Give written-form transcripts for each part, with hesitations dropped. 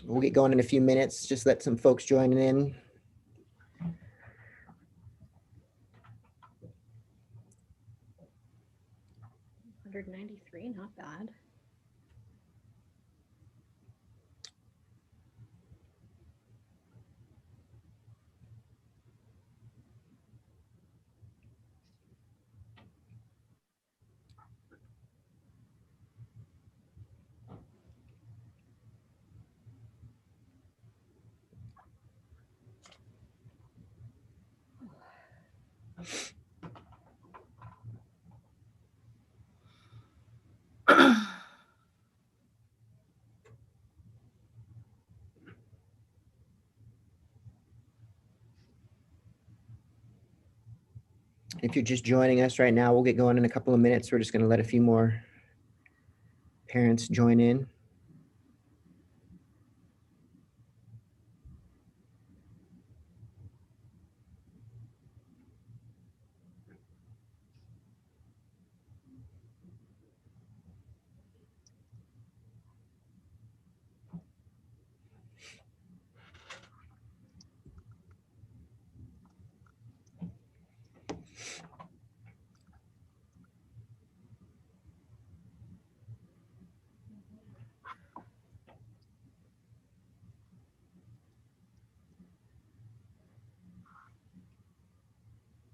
We'll get going in a few minutes. Just let some folks join in. $193, not bad. If you're just joining us right now, we'll get going in a couple of minutes. We're just going to let a few more parents join in.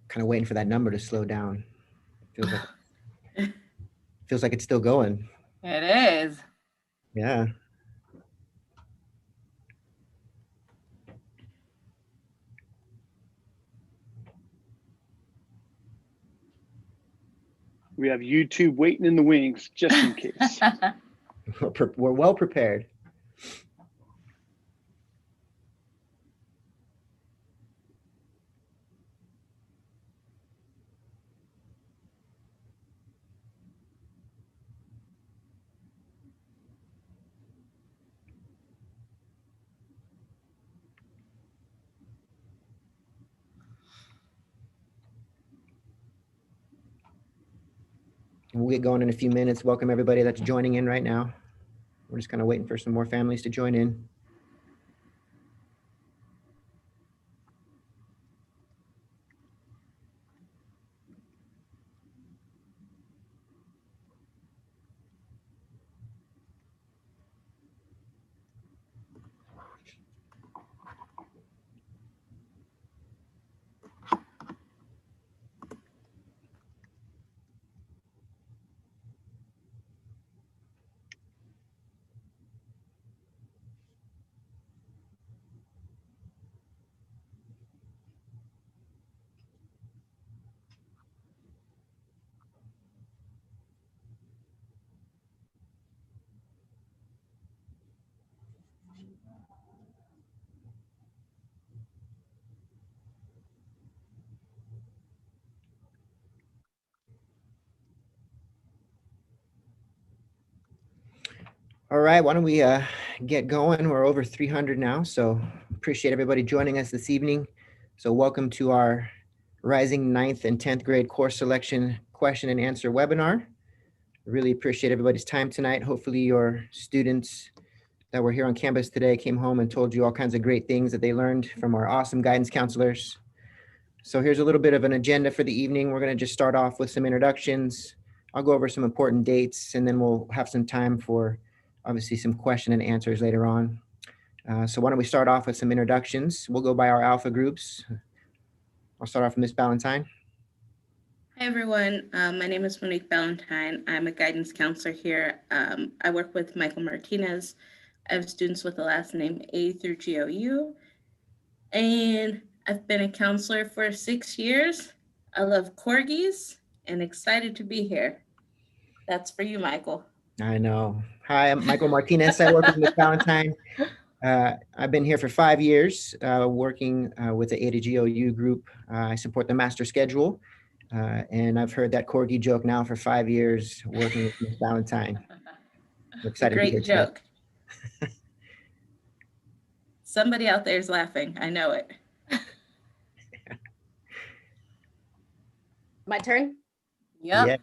Kind of waiting for that number to slow down. Feels like it's still going. It is. Yeah. We have YouTube waiting in the wings just in case. We're well prepared. We'll get going in a few minutes. Welcome everybody that's joining in right now. We're just kind of waiting for some more families to join in. All right, why don't we get going? We're over 300 now, so appreciate everybody joining us this evening. So welcome to our Rising 9th and 10th grade course selection question and answer webinar. Really appreciate everybody's time tonight. Hopefully your students that were here on campus today came home and told you all kinds of great things that they learned from our awesome guidance counselors. So here's a little bit of an agenda for the evening. We're going to just start off with some introductions. I'll go over some important dates, and then we'll have some time for obviously some question and answers later on. So why don't we start off with some introductions? We'll go by our alpha groups. I'll start off with Ms. Ballantyne. Hi, everyone. My name is Monique Ballantyne. I'm a guidance counselor here. I work with Michael Martinez. I have students with the last name A through GOU. And I've been a counselor for 6 years. I love corgis and excited to be here. That's for you, Michael. I know. Hi, I'm Michael Martinez. I work with Ms. Ballantyne. I've been here for 5 years, working with the A to GOU group. I support the master schedule. And I've heard that corgi joke now for 5 years working with Ms. Ballantyne. I'm excited to be here. Great joke. Somebody out there is laughing. I know it. My turn? Yep. Yeah.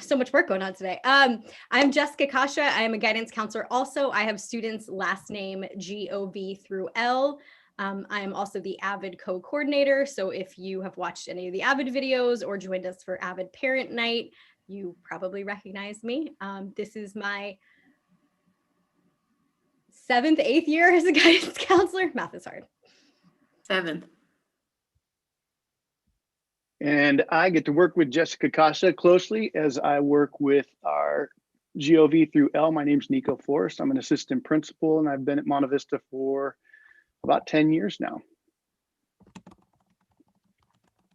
so much work going on today. I'm Jessica Kasha. I am a guidance counselor. Also, I have students last name GOV through L. I am also the AVID co-coordinator. So if you have watched any of the AVID videos or joined us for AVID Parent Night, you probably recognize me. This is my 7th, 8th year as a guidance counselor. Math is hard. 7th. And I get to work with Jessica Casa closely as I work with our GOV through L. My name's Nico Forrest. I'm an assistant principal, and I've been at Monte Vista for about 10 years now.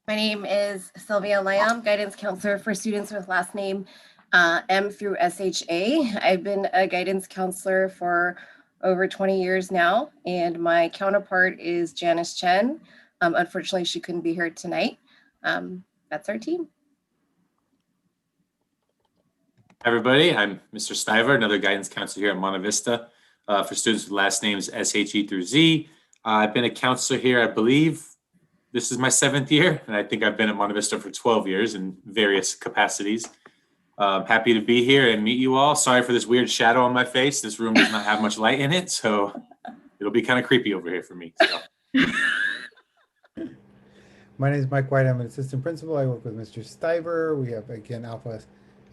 My name is Sylvia Layam, guidance counselor for students with last name M through SHA. I've been a guidance counselor for over 20 years now, and my counterpart is Janice Chen. Unfortunately, she couldn't be here tonight. That's our team. Hi, everybody. I'm Mr. Stiver, another guidance counselor here at Monte Vista for students with last names SHE through Z. I've been a counselor here, I believe this is my 7th year, and I think I've been at Monte Vista for 12 years in various capacities. Happy to be here and meet you all. Sorry for this weird shadow on my face. This room does not have much light in it, so it'll be kind of creepy over here for me. So. My name is Mike White. I'm an assistant principal. I work with Mr. Stiver. We have, again, Alpha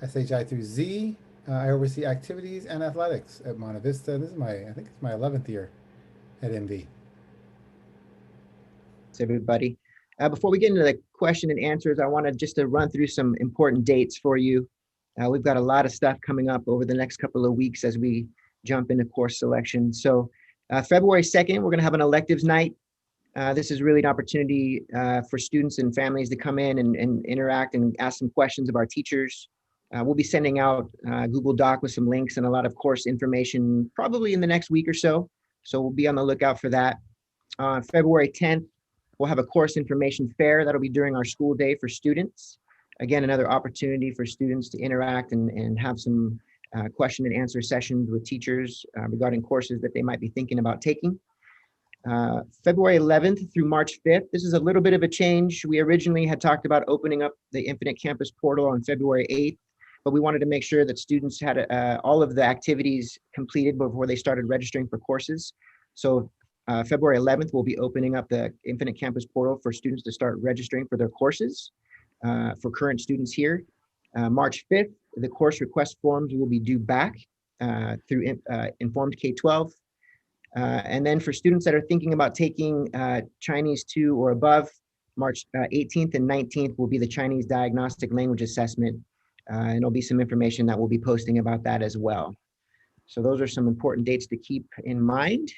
SHI through Z. I oversee activities and athletics at Monte Vista. This is I think it's my 11th year at MV. Thanks, everybody. Before we get into the question and answers, I wanted just to run through some important dates for you. We've got a lot of stuff coming up over the next couple of weeks as we jump into course selection. So February 2nd, we're going to have an electives night. This is really an opportunity for students and families to come in and interact and ask some questions of our teachers. We'll be sending out Google Doc with some links and a lot of course information probably in the next week or so. So we'll be on the lookout for that. February 10th, we'll have a course information fair that'll be during our school day for students. Again, another opportunity for students to interact and have some question and answer sessions with teachers regarding courses that they might be thinking about taking. February 11th through March 5th. This is a little bit of a change. We originally had talked about opening up the Infinite Campus portal on February 8th, but we wanted to make sure that students had all of the activities completed before they started registering for courses. So February 11th, we'll be opening up the Infinite Campus portal for students to start registering for their courses for current students here. March 5th, the course request forms will be due back through Informed K-12. And then for students that are thinking about taking Chinese 2 or above, March 18th and 19th will be the Chinese Diagnostic Language Assessment. And there'll be some information that we'll be posting about that as well. So those are some important dates to keep in mind.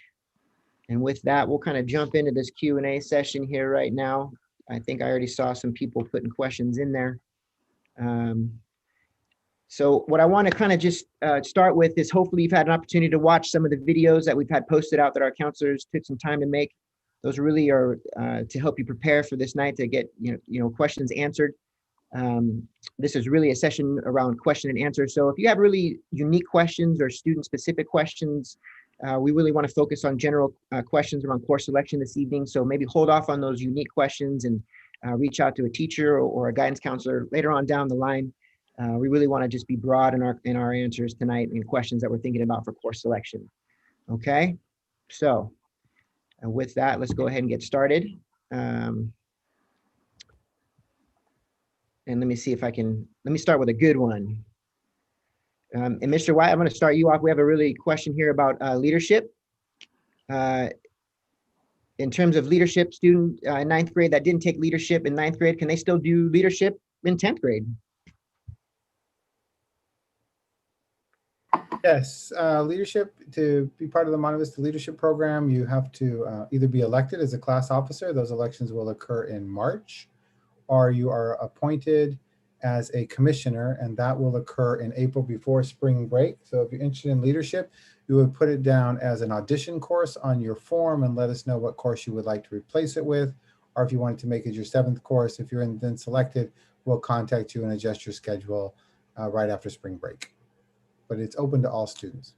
And with that, we'll kind of jump into this Q&A session here right now. I think I already saw some people putting questions in there. So what I want to kind of just start with is hopefully you've had an opportunity to watch some of the videos that we've had posted out that our counselors took some time to make. Those really are to help you prepare for this night to get questions answered. This is really a session around question and answer. So if you have really unique questions or student specific questions, we really want to focus on general questions around course selection this evening. So maybe hold off on those unique questions and reach out to a teacher or a guidance counselor later on down the line. We really want to just be broad in our answers tonight and questions that we're thinking about for course selection. Okay, so with that, let's go ahead and get started. And let me see if let me start with a good one. And Mr. White, I'm going to start you off. We have a really question here about leadership. In terms of leadership, student in 9th grade that didn't take leadership in 9th grade, can they still do leadership in 10th grade? Yes, leadership, to be part of the Monte Vista Leadership Program, you have to either be elected as a class officer. Those elections will occur in March, or you are appointed as a commissioner, and that will occur in April before spring break. So if you're interested in leadership, you would put it down as an audition course on your form and let us know what course you would like to replace it with. Or if you wanted to make it your 7th course, if you're then selected, we'll contact you and adjust your schedule right after spring break. But it's open to all students.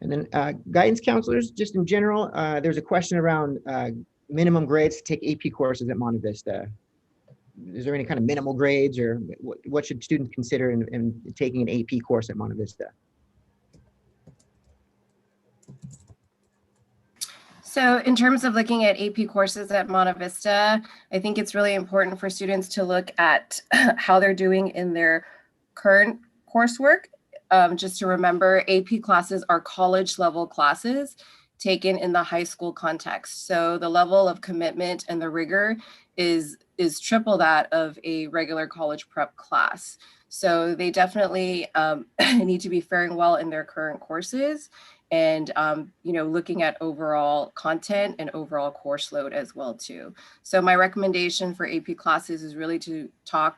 And then guidance counselors, just in general, there's a question around minimum grades to take AP courses at Monte Vista? Is there any kind of minimal grades, or what should students consider in taking an AP course at Monte Vista? So in terms of looking at AP courses at Monte Vista, I think it's really important for students to look at how they're doing in their current coursework. Just to remember, AP classes are college level classes taken in the high school context. So the level of commitment and the rigor is triple that of a regular college prep class. So they definitely need to be faring well in their current courses, and looking at overall content and overall course load as well too. So my recommendation for AP classes is really to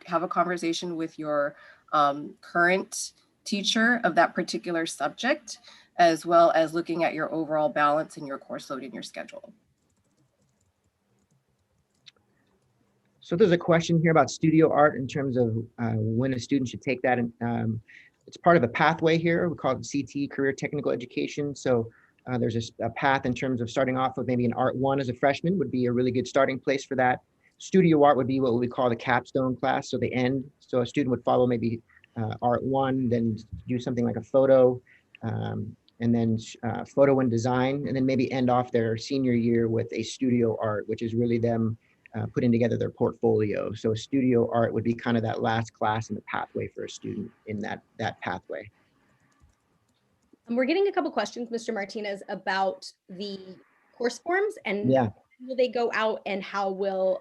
have a conversation with your current teacher of that particular subject, as well as looking at your overall balance and your course load in your schedule. So there's a question here about studio art in terms of when a student should take that. And it's part of a pathway here. We call it CT, Career Technical Education. So there's a path in terms of starting off with maybe an Art 1 as a freshman would be a really good starting place for that. Studio art would be what we call the capstone class, so the end. So a student would follow maybe Art 1, then do something like a photo, and then photo and design, and then maybe end off their senior year with a studio art, which is really them putting together their portfolio. So studio art would be kind of that last class in the pathway for a student in that pathway. We're getting a couple questions, Mr. Martinez, about the course forms and Yeah. will they go out and how will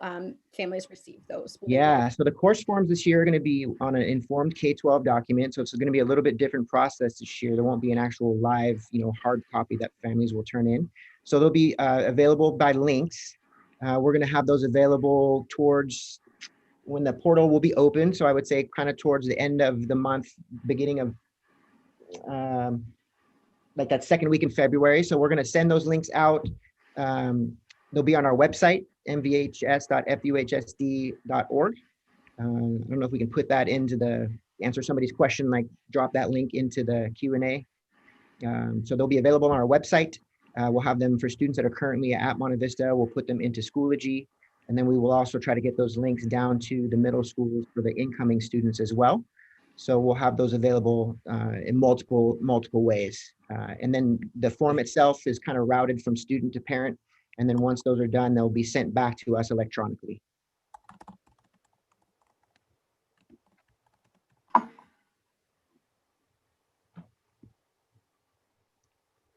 families receive those? Yeah, so the course forms this year are going to be on an informed K-12 document. So it's going to be a little bit different process this year. There won't be an actual live, hard copy that families will turn in. So they'll be available by links. We're going to have those available towards when the portal will be open. So I would say kind of towards the end of the month, beginning of like that second week in February. So we're going to send those links out. They'll be on our website, mvhs.fuhsd.org. I don't know if we can put that into answer somebody's question, like drop that link into the Q&A. So they'll be available on our website. We'll have them for students that are currently at Monte Vista. We'll put them into Schoology. And then we will also try to get those links down to the middle schools for the incoming students as well. So we'll have those available in multiple ways. And then the form itself is kind of routed from student to parent. And then once those are done, they'll be sent back to us electronically.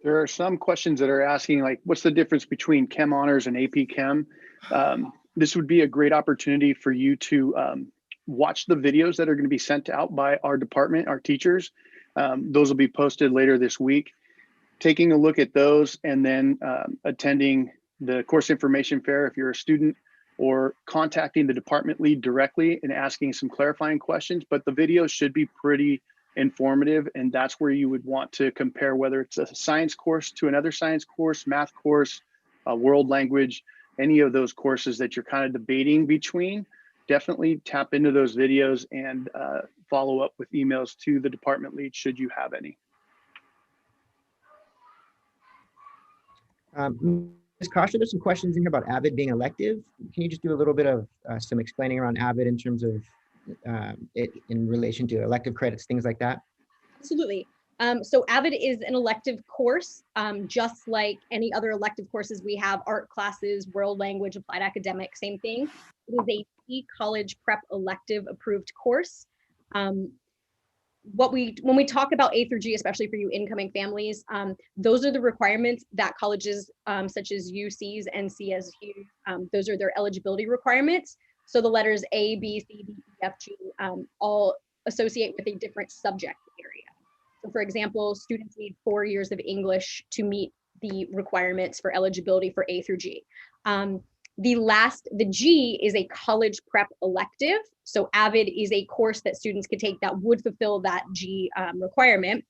There are some questions that are asking, like, what's the difference between Chem Honors and AP Chem? This would be a great opportunity for you to watch the videos that are going to be sent out by our department, our teachers. Those will be posted later this week. Taking a look at those and then attending the course information fair if you're a student, or contacting the department lead directly and asking some clarifying questions. But the videos should be pretty informative, and that's where you would want to compare whether it's a science course to another science course, math course, world language, any of those courses that you're kind of debating between. Definitely tap into those videos and follow up with emails to the department lead should you have any. Ms. Kasha, there's some questions in here about AVID being elective. Can you just do a little bit of some explaining around AVID in terms of it in relation to elective credits, things like that? Absolutely. So AVID is an elective course, just like any other elective courses we have, art classes, world language, applied academic, same thing. It is a college prep elective approved course. When we talk about A through G, especially for you incoming families, those are the requirements that colleges such as UCs and CSU, those are their eligibility requirements. So the letters A, B, C, D, E, F, G all associate with a different subject area. So for example, students need 4 years of English to meet the requirements for eligibility for A through G. The G is a college prep elective. So AVID is a course that students could take that would fulfill that G requirement.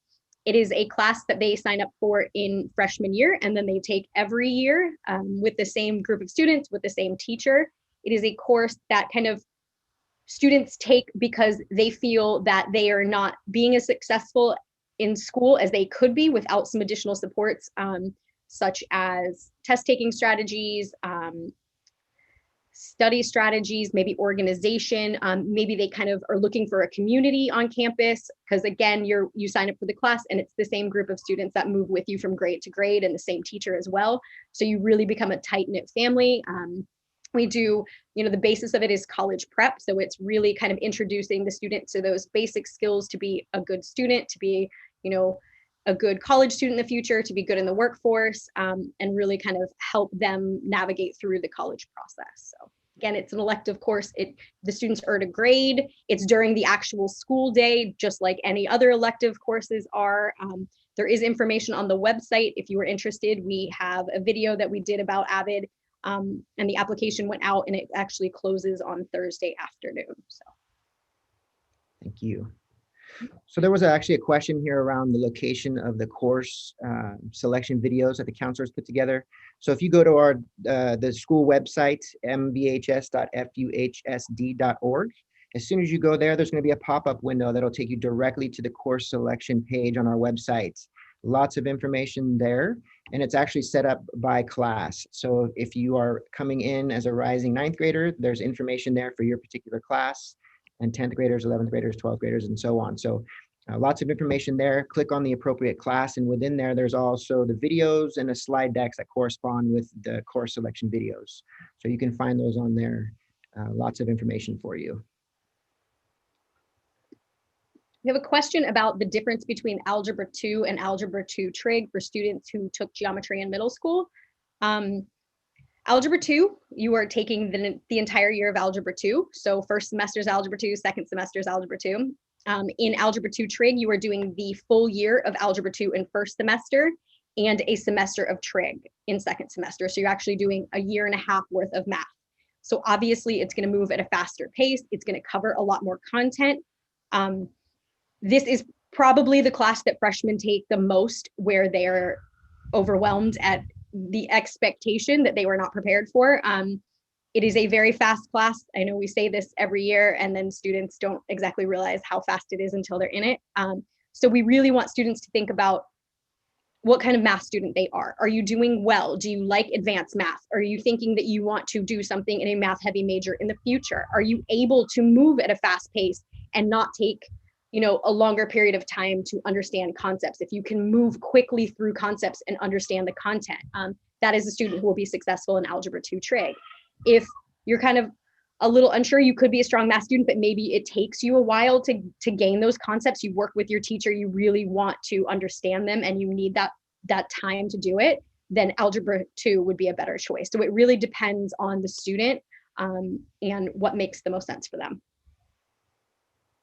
It is a class that they sign up for in freshman year, and then they take every year with the same group of students, with the same teacher. It is a course that kind of students take because they feel that they are not being as successful in school as they could be without some additional supports. such as test taking strategies, study strategies, maybe organization. Maybe they kind of are looking for a community on campus, because again, you sign up for the class and it's the same group of students that move with you from grade to grade and the same teacher as well. So you really become a tight-knit family. We do, the basis of it is college prep. So it's really kind of introducing the student to those basic skills to be a good student, to be, a good college student in the future, to be good in the workforce, and really kind of help them navigate through the college process. So again, it's an elective course. The students earn a grade. It's during the actual school day, just like any other elective courses are. There is information on the website if you were interested. We have a video that we did about AVID, and the application went out, and it actually closes on Thursday afternoon. So Thank you. So there was actually a question here around the location of the course selection videos that the counselors put together. So if you go to the school website, mbhs.fuhsd.org, as soon as you go there, there's going to be a pop-up window that'll take you directly to the course selection page on our website. Lots of information there, and it's actually set up by class. So if you are coming in as a rising 9th grader, there's information there for your particular class, and 10th graders, 11th graders, 12th graders, and so on. So lots of information there. Click on the appropriate class, and within there, there's also the videos and the slide decks that correspond with the course selection videos. So you can find those on there. Lots of information for you. We have a question about the difference between Algebra 2 and Algebra 2 Trig for students who took geometry in middle school. Algebra 2, you are taking the entire year of Algebra 2. So first semester is Algebra 2, second semester is Algebra 2. In Algebra 2 Trig, you are doing the full year of Algebra 2 in first semester and a semester of Trig in second semester. So you're actually doing a year and a half worth of math. So obviously it's going to move at a faster pace. It's going to cover a lot more content. This is probably the class that freshmen take the most, where they're overwhelmed at the expectation that they were not prepared for. It is a very fast class. I know we say this every year, and then students don't exactly realize how fast it is until they're in it. So we really want students to think about what kind of math student they are. Are you doing well? Do you like advanced math? Are you thinking that you want to do something in a math heavy major in the future? Are you able to move at a fast pace and not take a longer period of time to understand concepts? If you can move quickly through concepts and understand the content, that is a student who will be successful in Algebra 2 Trig. If you're kind of a little unsure, you could be a strong math student, but maybe it takes you a while to gain those concepts. You work with your teacher, you really want to understand them, and you need that time to do it, then Algebra 2 would be a better choice. So it really depends on the student and what makes the most sense for them.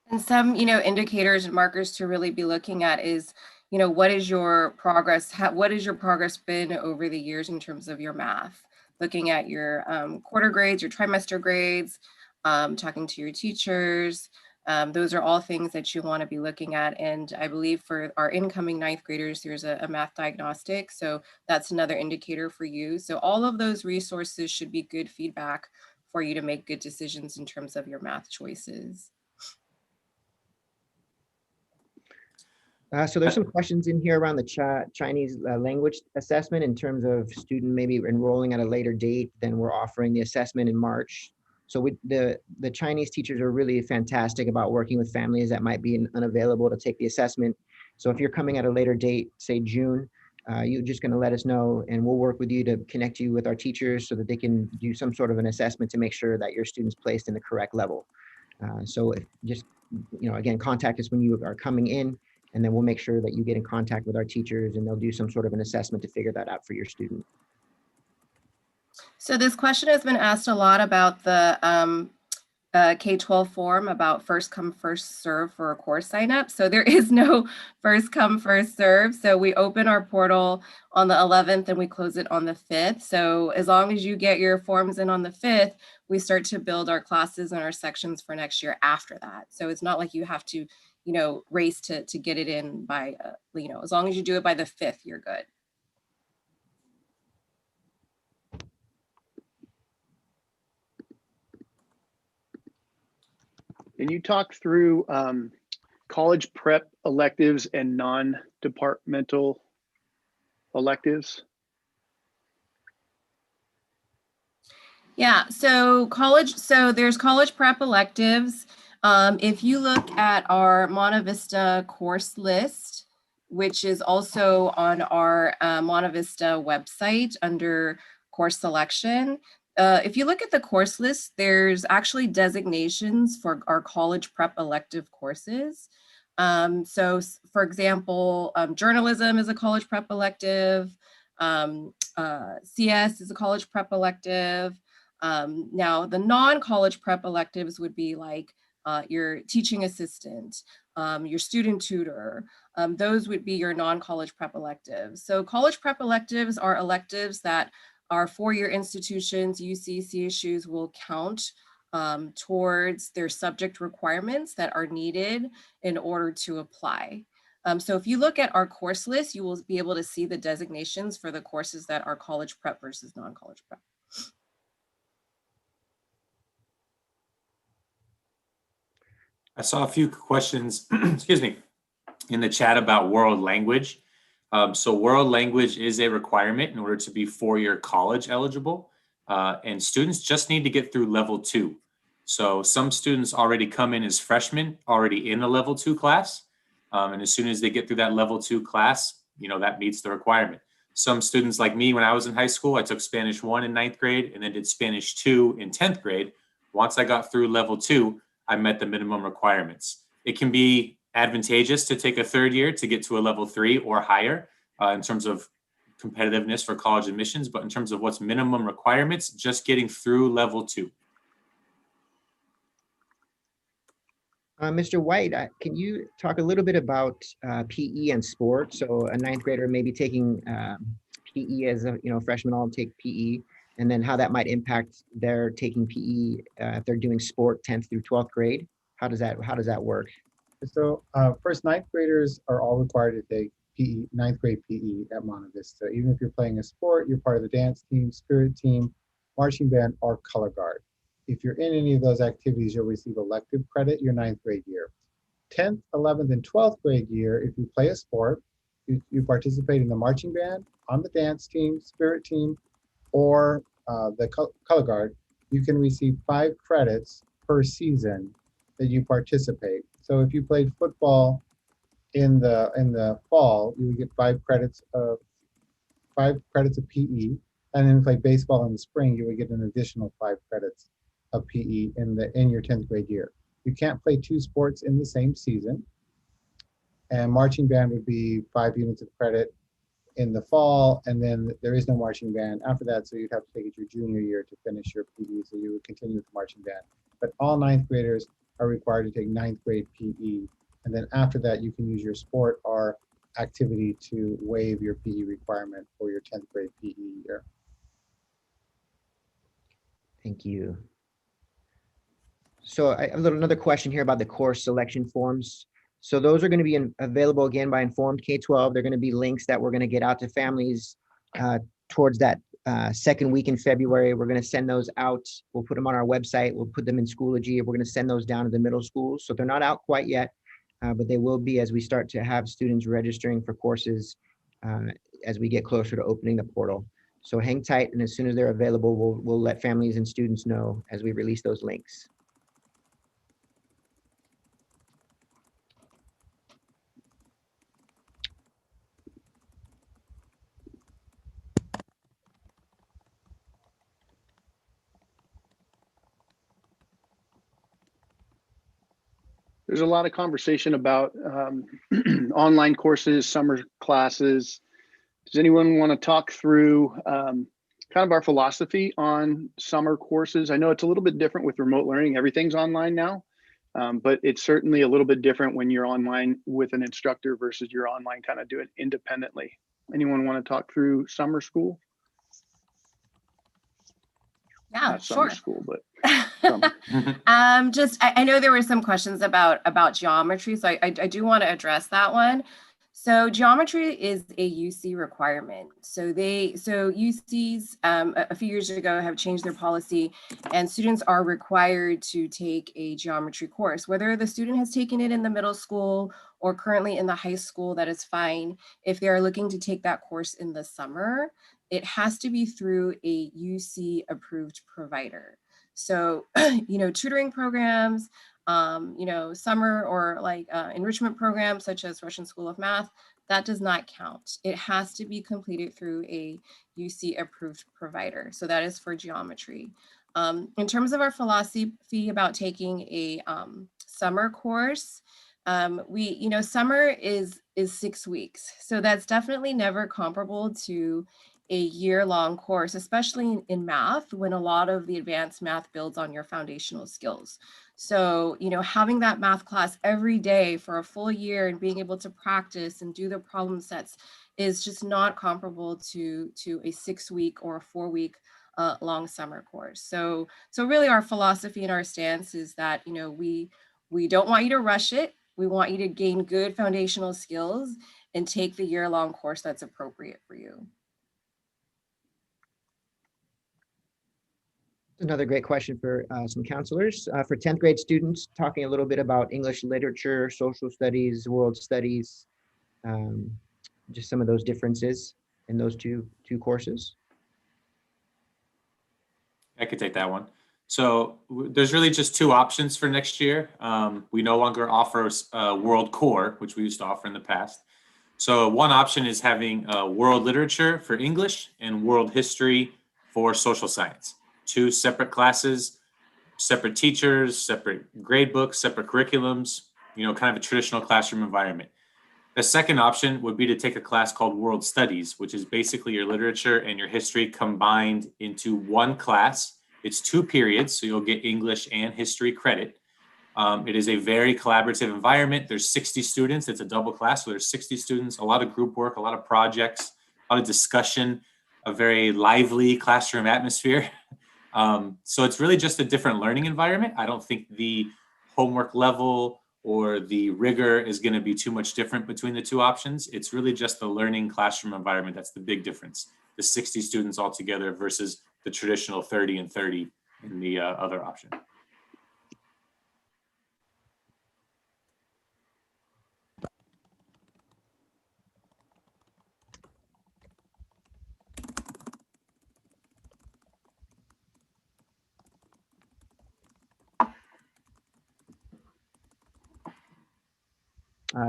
And some, indicators and markers to really be looking at is, what is your progress? What has your progress been over the years in terms of your math? Looking at your quarter grades, your trimester grades, talking to your teachers. Those are all things that you want to be looking at. And I believe for our incoming 9th graders, there's a math diagnostic. So that's another indicator for you. So all of those resources should be good feedback for you to make good decisions in terms of your math choices. So there's some questions in here around the Chinese language assessment in terms of student maybe enrolling at a later date than we're offering the assessment in March. So the Chinese teachers are really fantastic about working with families that might be unavailable to take the assessment. So if you're coming at a later date, say June, you're just going to let us know, and we'll work with you to connect you with our teachers so that they can do some sort of an assessment to make sure that your student's placed in the correct level. So if just, again, contact us when you are coming in, and then we'll make sure that you get in contact with our teachers, and they'll do some sort of an assessment to figure that out for your student. So this question has been asked a lot about the K-12 form about first come, first serve for a course sign up. So there is no first come, first serve. So we open our portal on the 11th and we close it on the 5th. So as long as you get your forms in on the 5th, we start to build our classes and our sections for next year after that. So it's not like you have to race to get it in by, as long as you do it by the 5th, you're good. Can you talk through college prep electives and non-departmental electives? Yeah, so there's college prep electives. If you look at our Monte Vista course list, which is also on our Monte Vista website under course selection, if you look at the course list, there's actually designations for our college prep elective courses. For example, journalism is a college prep elective. CS is a college prep elective. Now, the non-college prep electives would be like your teaching assistant, your student tutor. Those would be your non-college prep electives. So college prep electives are electives that our four-year institutions, UC, CSUs will count towards their subject requirements that are needed in order to apply. So if you look at our course list, you will be able to see the designations for the courses that are college prep versus non-college prep. I saw a few questions, excuse me, in the chat about world language. So world language is a requirement in order to be four-year college eligible. And students just need to get through level 2. So some students already come in as freshmen, already in a level 2 class. And as soon as they get through that level 2 class, that meets the requirement. Some students like me, when I was in high school, I took Spanish 1 in 9th grade and then did Spanish 2 in 10th grade. Once I got through level 2, I met the minimum requirements. It can be advantageous to take a third year to get to a level 3 or higher in terms of competitiveness for college admissions, but in terms of what's minimum requirements, just getting through level 2. Mr. White, can you talk a little bit about PE and sport? So a 9th grader maybe taking PE as a freshman, all take PE, and then how that might impact their taking PE if they're doing sport 10th through 12th grade. How does that work? So first, 9th graders are all required to take PE, 9th grade PE at Monte Vista. Even if you're playing a sport, you're part of the dance team, spirit team, marching band, or color guard. If you're in any of those activities, you'll receive elective credit your 9th grade year. 10th, 11th, and 12th grade year, if you play a sport, you participate in the marching band, on the dance team, spirit team, or the color guard, you can receive 5 credits per season that you participate. So if you played football in the fall, you would get 5 credits of PE, and then if you play baseball in the spring, you would get an additional 5 credits of PE in your 10th grade year. You can't play 2 sports in the same season. And marching band would be 5 units of credit in the fall, and then there is no marching band after that, so you'd have to take it your junior year to finish your PE, so you would continue with the marching band. But all 9th graders are required to take 9th grade PE, and then after that, you can use your sport or activity to waive your PE requirement for your 10th grade PE year. Thank you. So I have another question here about the course selection forms. So those are going to be available again by Informed K-12. They're going to be links that we're going to get out to families towards that second week in February. We're going to send those out. We'll put them on our website. We'll put them in Schoology. We're going to send those down to the middle schools. So they're not out quite yet, but they will be as we start to have students registering for courses as we get closer to opening the portal. So hang tight, and as soon as they're available, we'll let families and students know as we release those links. There's a lot of conversation about online courses, summer classes. Does anyone want to talk through kind of our philosophy on summer courses? I know it's a little bit different with remote learning. Everything's online now, but it's certainly a little bit different when you're online with an instructor versus you're online kind of doing it independently. Anyone want to talk through summer school? Yeah, Not sure. summer school, but I know there were some questions about geometry, so I do want to address that one. So geometry is a UC requirement. So UCs a few years ago have changed their policy, and students are required to take a geometry course. Whether the student has taken it in the middle school or currently in the high school, that is fine. If they are looking to take that course in the summer, it has to be through a UC approved provider. So, tutoring programs, summer or like enrichment programs such as Russian School of Math, that does not count. It has to be completed through a UC approved provider. So that is for geometry. In terms of our philosophy about taking a summer course, summer is 6 weeks. So that's definitely never comparable to a year-long course, especially in math, when a lot of the advanced math builds on your foundational skills. So, having that math class every day for a full year and being able to practice and do the problem sets is just not comparable to a 6-week or a 4-week long summer course. So really our philosophy and our stance is that, we don't want you to rush it. We want you to gain good foundational skills and take the year-long course that's appropriate for you. Another great question for some counselors. For 10th grade students, talking a little bit about English literature, social studies, world studies, just some of those differences in those two courses. I could take that one. So there's really just two options for next year. We no longer offer World Core, which we used to offer in the past. So one option is having world literature for English and world history for social science. 2 separate classes, separate teachers, separate grade books, separate curriculums, kind of a traditional classroom environment. The second option would be to take a class called World Studies, which is basically your literature and your history combined into one class. It's 2 periods, so you'll get English and history credit. It is a very collaborative environment. There's 60 students. It's a double class, so there's 60 students, a lot of group work, a lot of projects, a lot of discussion, a very lively classroom atmosphere. So it's really just a different learning environment. I don't think the homework level or the rigor is going to be too much different between the 2 options. It's really just the learning classroom environment that's the big difference. The 60 students all together versus the traditional 30 and 30 in the other option.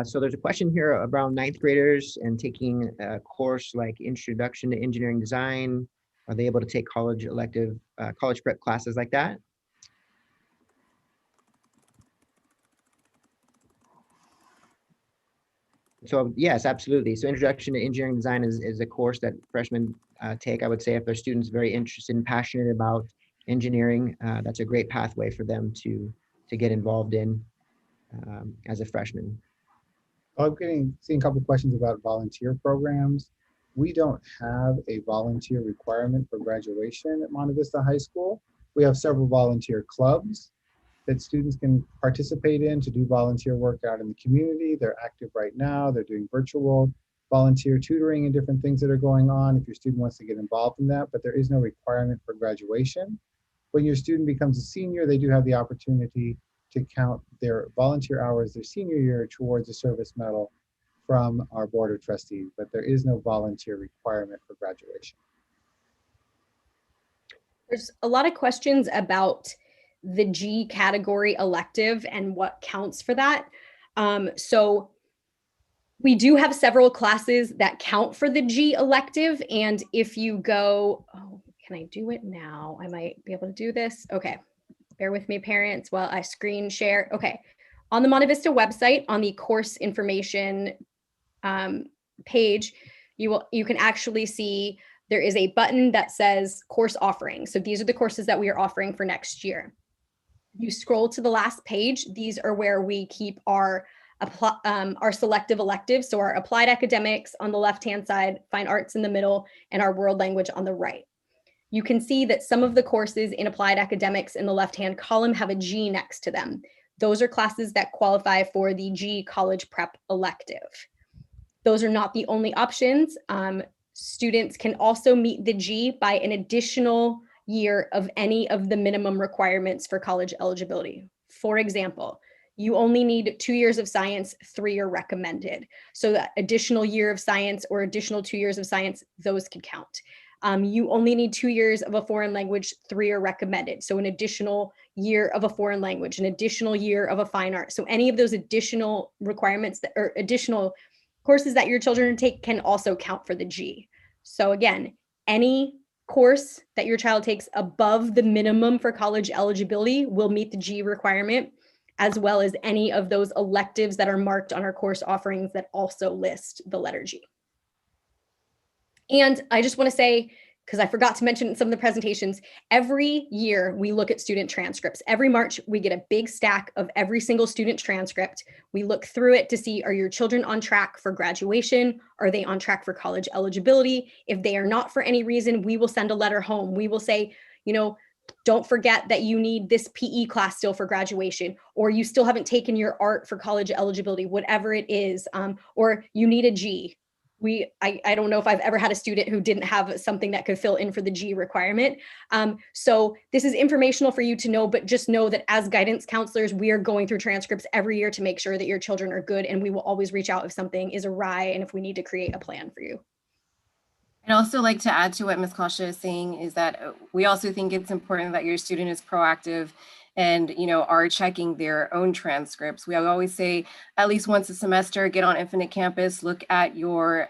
So there's a question here around 9th graders and taking a course like Introduction to Engineering Design. Are they able to take college prep classes like that? So yes, absolutely. So Introduction to Engineering Design is a course that freshmen take. I would say if their students very interested and passionate about engineering, that's a great pathway for them to get involved in as a freshman. I'm seeing a couple of questions about volunteer programs. We don't have a volunteer requirement for graduation at Monte Vista High School. We have several volunteer clubs that students can participate in to do volunteer work out in the community. They're active right now. They're doing virtual volunteer tutoring and different things that are going on if your student wants to get involved in that, but there is no requirement for graduation. When your student becomes a senior, they do have the opportunity to count their volunteer hours their senior year towards a service medal from our board of trustees, but there is no volunteer requirement for graduation. There's a lot of questions about the G category elective and what counts for that. So we do have several classes that count for the G elective. And if you go, oh, can I do it now? I might be able to do this. Okay. Bear with me, parents, while I screen share. Okay. On the Monte Vista website, on the course information page, you can actually see there is a button that says course offering. So these are the courses that we are offering for next year. You scroll to the last page. These are where we keep our selective electives. So our applied academics on the left-hand side, fine arts in the middle, and our world language on the right. You can see that some of the courses in applied academics in the left-hand column have a G next to them. Those are classes that qualify for the G college prep elective. Those are not the only options. Students can also meet the G by an additional year of any of the minimum requirements for college eligibility. For example, you only need 2 years of science, 3 are recommended. So that additional year of science or additional 2 years of science, those could count. You only need 2 years of a foreign language, 3 are recommended. So an additional year of a foreign language, an additional year of a fine art. So any of those additional requirements that or additional courses that your children take can also count for the G. So again, any course that your child takes above the minimum for college eligibility will meet the G requirement, as well as any of those electives that are marked on our course offerings that also list the letter G. And I just want to say, because I forgot to mention in some of the presentations, every year we look at student transcripts. Every March, we get a big stack of every single student transcript. We look through it to see, are your children on track for graduation? Are they on track for college eligibility? If they are not for any reason, we will send a letter home. We will say, you know, don't forget that you need this PE class still for graduation, or you still haven't taken your art for college eligibility, whatever it is, or you need a G. I don't know if I've ever had a student who didn't have something that could fill in for the G requirement. So this is informational for you to know, but just know that as guidance counselors, we are going through transcripts every year to make sure that your children are good, and we will always reach out if something is awry and if we need to create a plan for you. I'd also like to add to what Ms. Kasha is saying is that we also think it's important that your student is proactive and, you know, are checking their own transcripts. We always say at least once a semester, get on Infinite Campus, look at your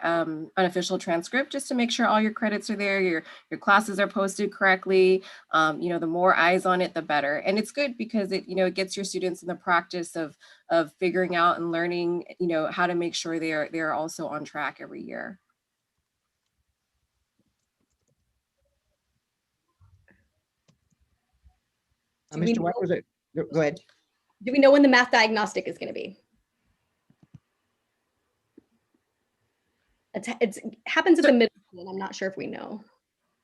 unofficial transcript just to make sure all your credits are there, your classes are posted correctly. You know, the more eyes on it, the better. And it's good because it, you know, it gets your students in the practice of figuring out and learning, you know, how to make sure they're also on track every year. Mr. White, was it? Go ahead. Do we know when the math diagnostic is going to be? It happens at the middle school, and I'm not sure if we know.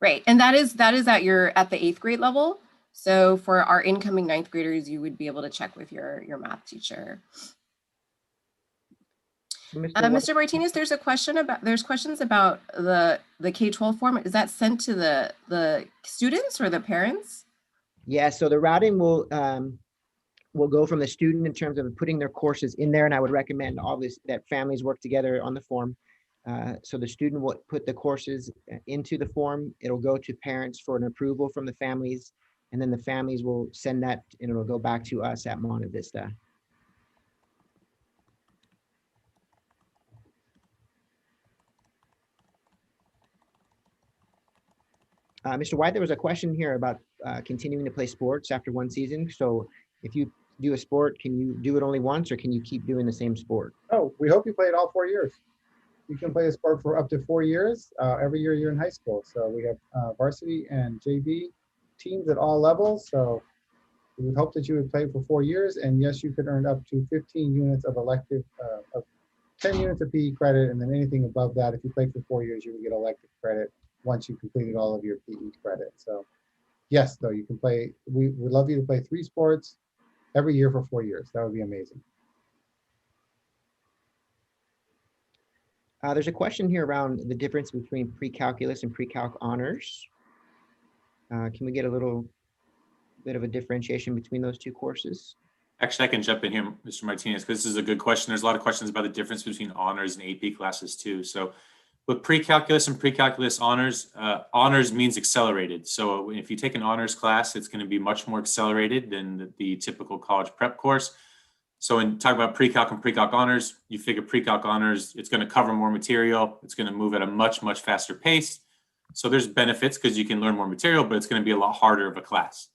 Right, and that is at the 8th grade level. So for our incoming 9th graders, you would be able to check with your math teacher. Mr. Martinez, there's questions about the K-12 form. Is that sent to the students or the parents? Yeah, so the routing will go from the student in terms of putting their courses in there, and I would recommend obviously that families work together on the form. So the student will put the courses into the form. It'll go to parents for an approval from the families, and then the families will send that, and it'll go back to us at Monte Vista. Mr. White, there was a question here about continuing to play sports after one season. So if you do a sport, can you do it only once, or can you keep doing the same sport? Oh, we hope you play it all 4 years. You can play a sport for up to 4 years, every year you're in high school. So we have varsity and JV teams at all levels. So we would hope that you would play for 4 years. And yes, you could earn up to 15 units of elective, of 10 units of PE credit. And then anything above that, if you play for 4 years, you would get elective credit once you completed all of your PE credit. So yes, though, you can play, we would love you to play 3 sports every year for 4 years. That would be amazing. There's a question here around the difference between pre-calculus and pre-calc honors. Can we get a little bit of a differentiation between those two courses? Actually, I can jump in here, Mr. Martinez, because this is a good question. There's a lot of questions about the difference between honors and AP classes too. So with pre-calculus and pre-calculus honors, honors means accelerated. So if you take an honors class, it's going to be much more accelerated than the typical college prep course. So in talking about pre-calc and pre-calc honors, you figure pre-calc honors, it's going to cover more material. It's going to move at a much, much faster pace. So there's benefits because you can learn more material, but it's going to be a lot harder of a class.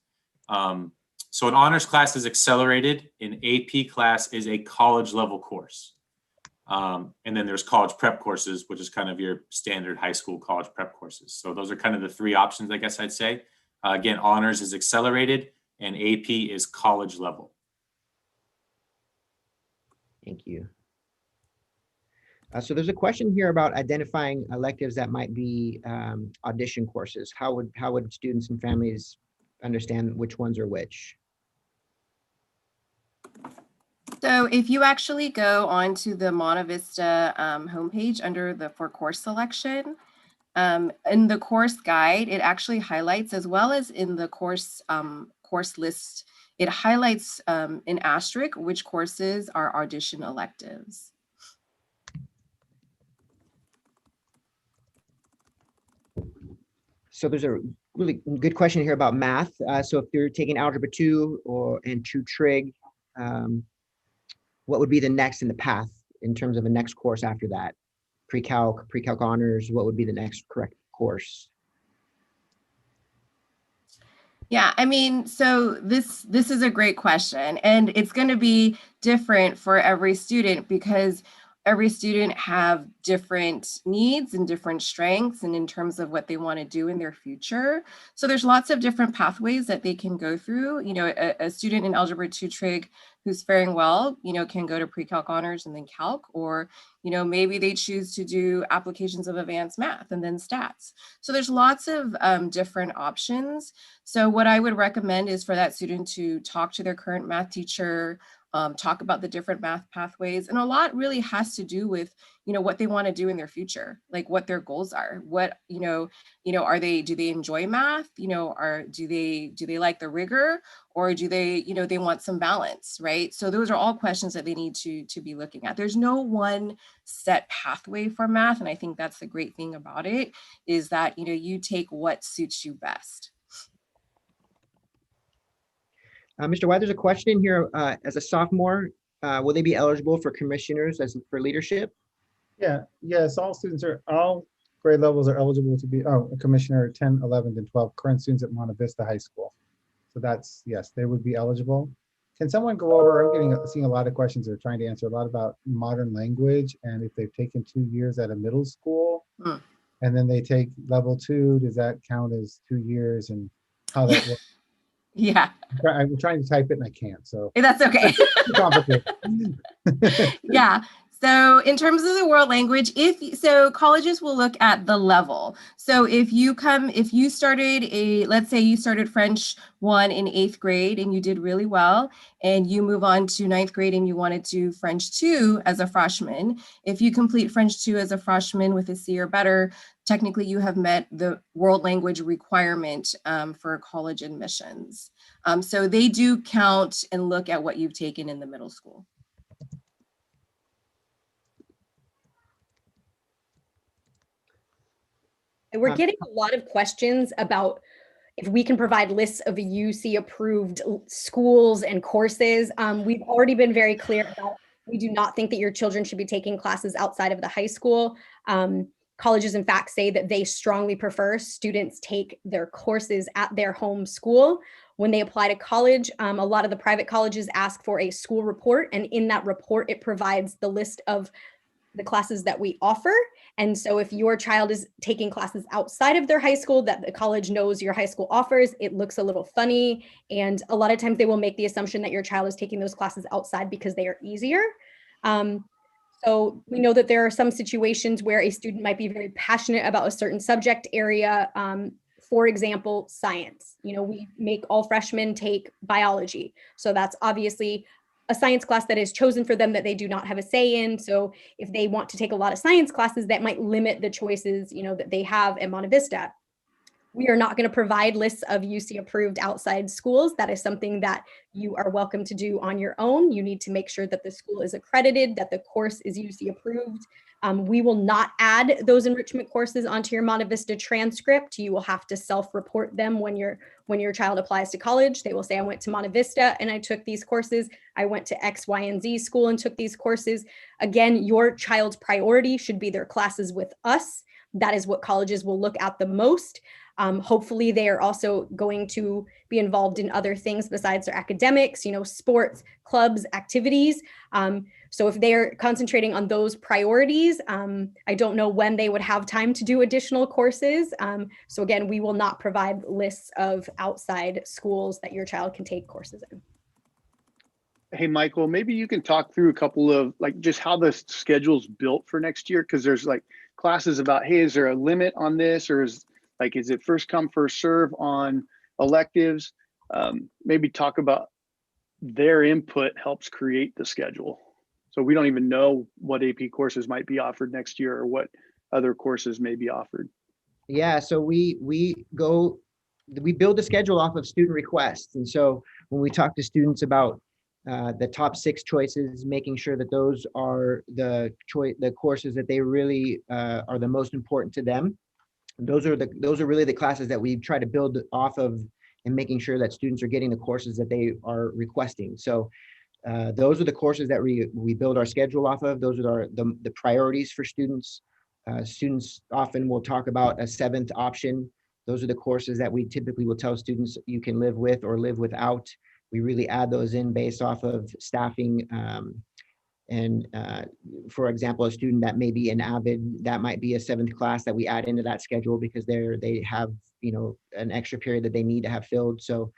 So an honors class is accelerated. An AP class is a college level course. And then there's college prep courses, which is kind of your standard high school college prep courses. So those are kind of the 3 options, I guess I'd say. Again, honors is accelerated and AP is college level. Thank you. So there's a question here about identifying electives that might be audition courses. How would students and families understand which ones are which? So if you actually go onto the Monte Vista homepage under the for course selection, in the course guide, it actually highlights, as well as in the course course list, it highlights in asterisk which courses are audition electives. So there's a really good question here about math. So if you're taking Algebra 2 and True Trig, what would be the next in the path in terms of a next course after that? Pre-calc honors, what would be the next correct course? Yeah, I mean, so this is a great question, and it's going to be different for every student because every student have different needs and different strengths and in terms of what they want to do in their future. So there's lots of different pathways that they can go through. You know, a student in Algebra 2 Trig who's faring well, you know, can go to pre-calc honors and then calc, or, you know, maybe they choose to do applications of advanced math and then stats. So there's lots of different options. So what I would recommend is for that student to talk to their current math teacher, talk about the different math pathways. And a lot really has to do with, you know, what they want to do in their future, like what their goals are, what, do they enjoy math? You know, do they like the rigor, or do they, they want some balance, right? So those are all questions that they need to be looking at. There's no one set pathway for math. And I think that's the great thing about it, is that, you take what suits you best. Mr. White, there's a question in here. As a sophomore, will they be eligible for commissioners for leadership? Yes, all grade levels are eligible to be a commissioner 10, 11, and 12 current students at Monte Vista High School. So that's, yes, they would be eligible. Can someone go over, I'm seeing a lot of questions they're trying to answer a lot about modern language, and if they've taken 2 years at a middle school and then they take level 2, does that count as 2 years, and how that works? Yeah. I'm trying to type it and I can't, so. That's okay. Complicated. Yeah. So in terms of the world language, colleges will look at the level. So let's say you started French 1 in 8th grade and you did really well, and you move on to 9th grade and you want to do French 2 as a freshman. If you complete French 2 as a freshman with a C or better, technically you have met the world language requirement for college admissions. So they do count and look at what you've taken in the middle school. We're getting a lot of questions about if we can provide lists of UC approved schools and courses. We've already been very clear about we do not think that your children should be taking classes outside of the high school. Colleges, in fact, say that they strongly prefer students take their courses at their home school. When they apply to college, a lot of the private colleges ask for a school report, and in that report, it provides the list of the classes that we offer. And so if your child is taking classes outside of their high school that the college knows your high school offers, it looks a little funny. And a lot of times they will make the assumption that your child is taking those classes outside because they are easier. So we know that there are some situations where a student might be very passionate about a certain subject area. For example, science. We make all freshmen take biology. So that's obviously a science class that is chosen for them that they do not have a say in. So if they want to take a lot of science classes, that might limit the choices, that they have at Monte Vista. We are not going to provide lists of UC approved outside schools. That is something that you are welcome to do on your own. You need to make sure that the school is accredited, that the course is UC approved. We will not add those enrichment courses onto your Monte Vista transcript. You will have to self-report them when your child applies to college. They will say, I went to Monte Vista and I took these courses. I went to X, Y, and Z school and took these courses. Again, your child's priority should be their classes with us. That is what colleges will look at the most. Hopefully they are also going to be involved in other things besides their academics, sports, clubs, activities. So if they're concentrating on those priorities, I don't know when they would have time to do additional courses. So again, we will not provide lists of outside schools that your child can take courses in. Hey, Michael, maybe you can talk through a couple of just how the schedule's built for next year, because there's classes about, hey, is there a limit on this, or is it first come, first serve on electives? Maybe talk about their input helps create the schedule. So we don't even know what AP courses might be offered next year or what other courses may be offered. Yeah, so we build the schedule off of student requests. And so when we talk to students about the top 6 choices, making sure that those are the courses that they really are the most important to them. those are really the classes that we try to build off of, and making sure that students are getting the courses that they are requesting. So those are the courses that we build our schedule off of. Those are the priorities for students. Students often will talk about a seventh option. Those are the courses that we typically will tell students you can live with or live without. We really add those in based off of staffing. For example, a student that may be an AVID, that might be a seventh class that we add into that schedule because they have, an extra period that they need to have filled. So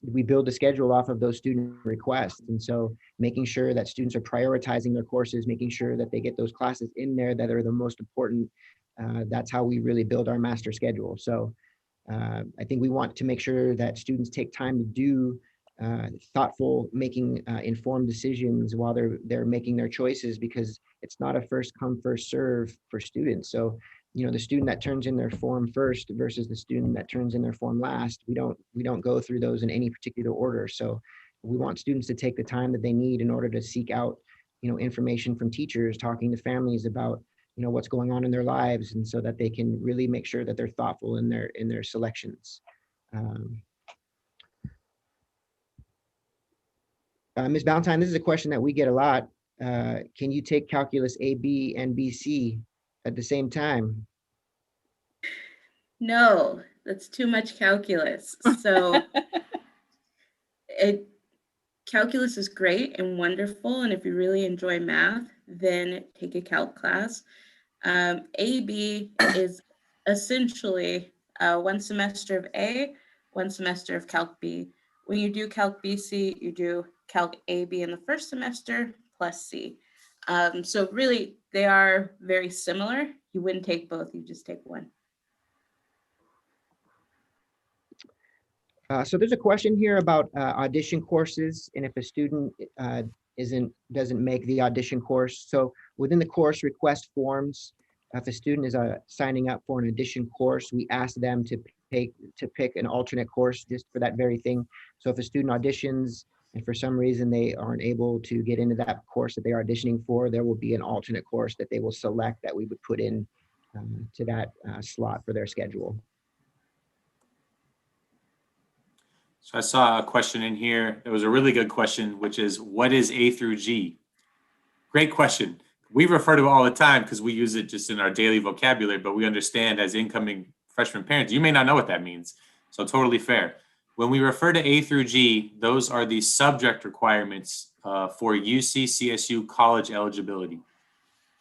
we build the schedule off of those student requests. And so making sure that students are prioritizing their courses, making sure that they get those classes in there that are the most important. That's how we really build our master schedule. So I think we want to make sure that students take time to do thoughtful, making informed decisions while they're making their choices, because it's not a first come, first serve for students. So, the student that turns in their form first versus the student that turns in their form last, we don't go through those in any particular order. So we want students to take the time that they need in order to seek out, information from teachers, talking to families about, what's going on in their lives, and so that they can really make sure that they're thoughtful in their selections. Ms. Ballantyne, this is a question that we get a lot. Can you take calculus AB and BC at the same time? No, that's too much calculus. So calculus is great and wonderful. And if you really enjoy math, then take a calc class. AB is essentially 1 semester of A, 1 semester of Calc B. When you do Calc BC, you do Calc AB in the first semester plus C. So really, they are very similar. You wouldn't take both, you just take one. So there's a question here about audition courses, and if a student doesn't make the audition course. So within the course request forms, if a student is signing up for an audition course, we ask them to pick an alternate course just for that very thing. So if a student auditions and for some reason they aren't able to get into that course that they are auditioning for, there will be an alternate course that they will select that we would put in to that slot for their schedule. So I saw a question in here. It was a really good question, which is, what is A through G? Great question. We refer to it all the time because we use it just in our daily vocabulary, but we understand as incoming freshman parents, you may not know what that means. So totally fair. When we refer to A through G, those are the subject requirements for UC CSU college eligibility.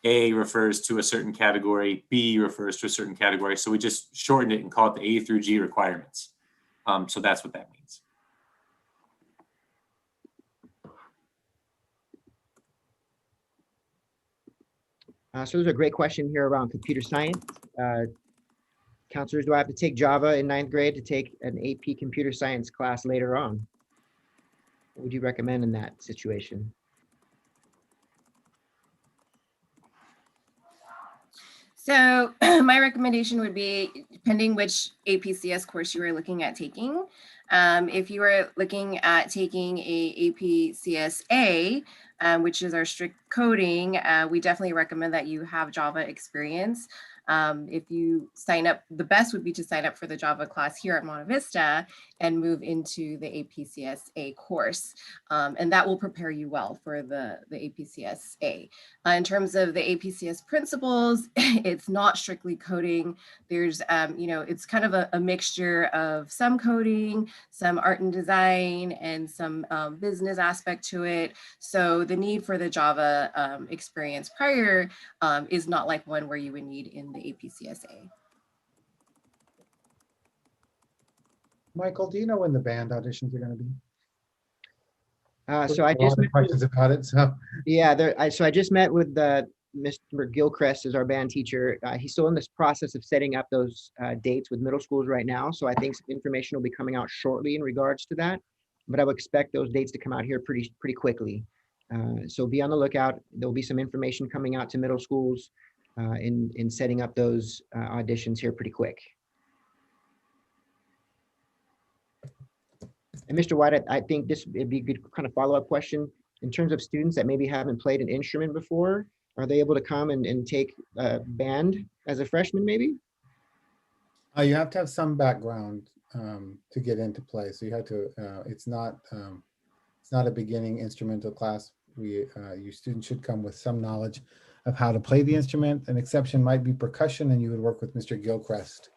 A refers to a certain category, B refers to a certain category. So we just shorten it and call it the A through G requirements. So that's what that means. So there's a great question here around computer science. Counselors, do I have to take Java in 9th grade to take an AP computer science class later on? What would you recommend in that situation? So my recommendation would be, depending which APCS course you are looking at taking. If you are looking at taking a APCSA, which is our strict coding, we definitely recommend that you have Java experience. If you sign up, the best would be to sign up for the Java class here at Monte Vista and move into the APCSA course. And that will prepare you well for the APCSA. In terms of the APCS principles, it's not strictly coding. There's, it's kind of a mixture of some coding, some art and design, and some business aspect to it. So the need for the Java experience prior is not like one where you would need in the APCSA. Michael, do you know when the band auditions are going to be? So I just met questions about it. So yeah, I just met with Mr. Gilchrist as our band teacher. He's still in this process of setting up those dates with middle schools right now. So I think some information will be coming out shortly in regards to that. But I would expect those dates to come out here pretty quickly. So be on the lookout. There'll be some information coming out to middle schools in setting up those auditions here pretty quick. And Mr. White, I think this would be a good kind of follow-up question. In terms of students that maybe haven't played an instrument before, are they able to come and take band as a freshman maybe? You have to have some background to get into play. So you have to. It's not a beginning instrumental class. Your students should come with some knowledge of how to play the instrument. An exception might be percussion, and you would work with Mr. Gilchrist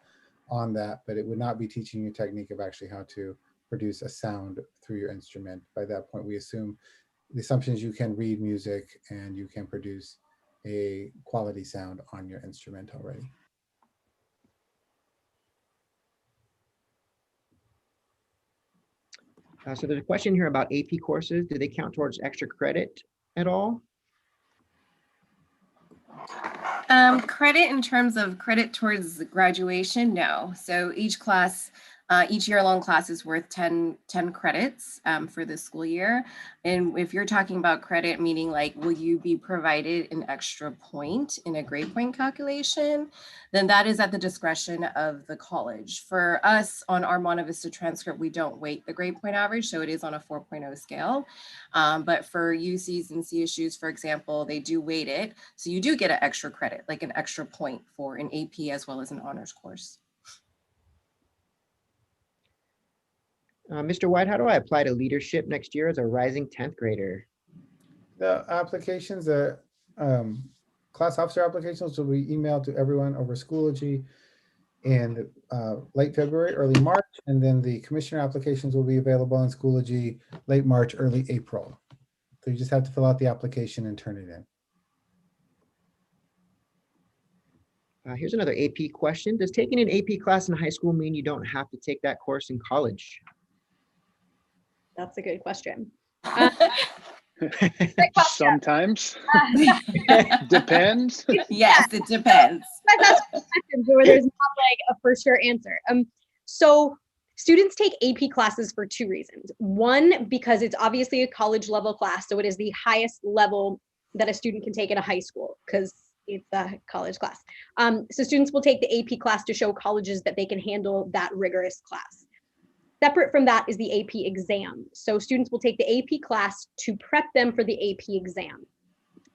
on that, but it would not be teaching you technique of actually how to produce a sound through your instrument. By that point, we assume the assumption is you can read music and you can produce a quality sound on your instrument already. So there's a question here about AP courses. Do they count towards extra credit at all? Credit in terms of credit towards graduation, no. So each class, each year-long class is worth 10 credits for the school year. And if you're talking about credit, meaning like, will you be provided an extra point in a grade point calculation? Then that is at the discretion of the college. For us on our Monte Vista transcript, we don't weight the grade point average, so it is on a 4.0 scale. But for UCs and CSUs, for example, they do weight it. So you do get an extra credit, like an extra point for an AP as well as an honors course. Mr. White, how do I apply to leadership next year as a rising 10th grader? The applications, class officer applications will be emailed to everyone over Schoology in late February, early March, and then the commissioner applications will be available on Schoology late March, early April. So you just have to fill out the application and turn it in. Here's another AP question. Does taking an AP class in high school mean you don't have to take that course in college? That's a good question. Sometimes. Depends. Yes, it depends. That's questions where there's not like a for sure answer. So students take AP classes for two reasons. One, because it's obviously a college level class, so it is the highest level that a student can take in a high school because it's a college class. So students will take the AP class to show colleges that they can handle that rigorous class. Separate from that is the AP exam. So students will take the AP class to prep them for the AP exam.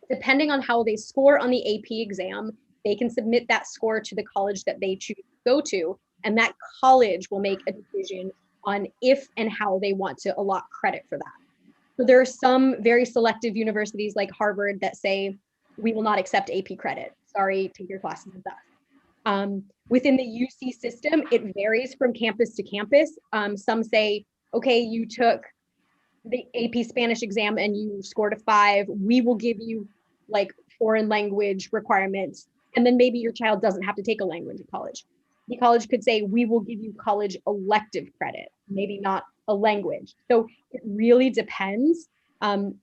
Depending on how they score on the AP exam, they can submit that score to the college that they choose to go to, and that college will make a decision on if and how they want to allot credit for that. So there are some very selective universities like Harvard that say, we will not accept AP credit. Sorry, take your classes with us. Within the UC system, it varies from campus to campus. Some say, okay, you took the AP Spanish exam and you scored a 5, we will give you like foreign language requirements. And then maybe your child doesn't have to take a language at college. The college could say, we will give you college elective credit, maybe not a language. So it really depends.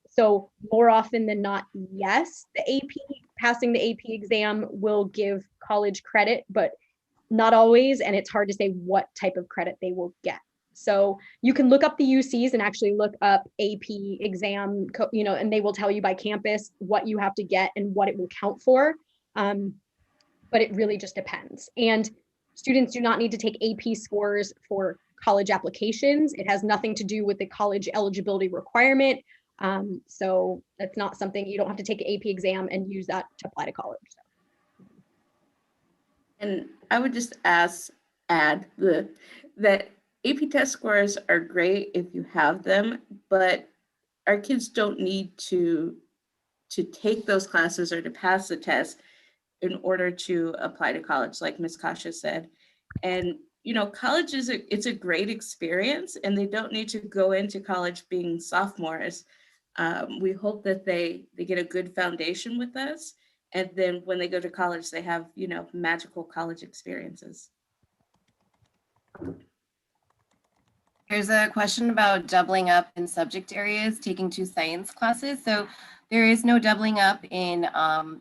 So more often than not, yes, passing the AP exam will give college credit, but not always. And it's hard to say what type of credit they will get. So you can look up the UCs and actually look up AP exam, and they will tell you by campus what you have to get and what it will count for. But it really just depends. And students do not need to take AP scores for college applications. It has nothing to do with the college eligibility requirement. So that's not something, you don't have to take an AP exam and use that to apply to college. And I would just add that AP test scores are great if you have them, but our kids don't need to take those classes or to pass the test in order to apply to college, like Ms. Kasha said. And college it's a great experience, and they don't need to go into college being sophomores. We hope that they get a good foundation with us. And then when they go to college, they have, magical college experiences. There's a question about doubling up in subject areas, taking 2 science classes. So there is no doubling up in,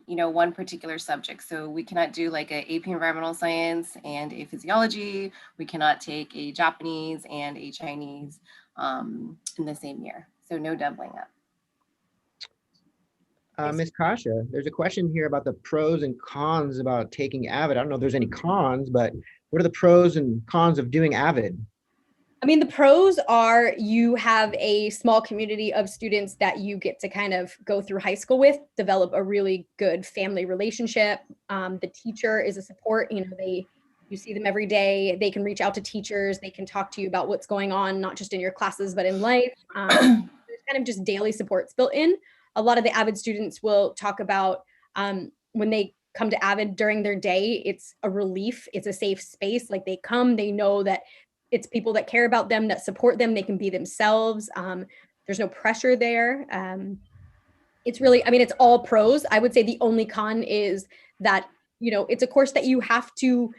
one particular subject. So we cannot do like a AP environmental science and a physiology. We cannot take a Japanese and a Chinese in the same year. So no doubling up. Ms. Kasha, there's a question here about the pros and cons about taking AVID. I don't know if there's any cons, but what are the pros and cons of doing AVID? I mean, the pros are you have a small community of students that you get to kind of go through high school with, develop a really good family relationship. The teacher is a support, they You see them every day. They can reach out to teachers. They can talk to you about what's going on, not just in your classes, but in life. There's kind of just daily supports built in. A lot of the AVID students will talk about when they come to AVID during their day, it's a relief. It's a safe space. Like they come, they know that it's people that care about them, that support them. They can be themselves. There's no pressure there. It's really, I mean, it's all pros. I would say the only con is that, you know, it's a course that you have to,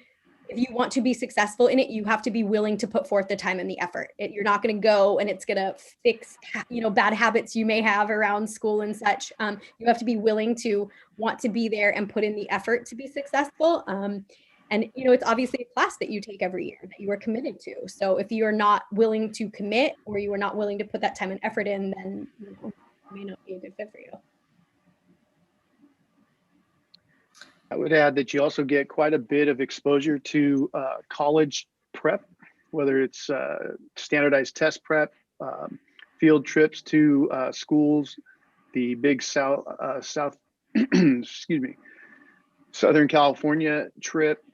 if you want to be successful in it, you have to be willing to put forth the time and the effort. You're not going to go and it's going to fix, you know, bad habits you may have around school and such. You have to be willing to want to be there and put in the effort to be successful. And, you know, it's obviously a class that you take every year that you are committed to. So if you are not willing to commit or you are not willing to put that time and effort in, then you know, it may not be a good fit for you. I would add that you also get quite a bit of exposure to college prep, whether it's standardized test prep, field trips to schools, the big excuse me, Southern California trip,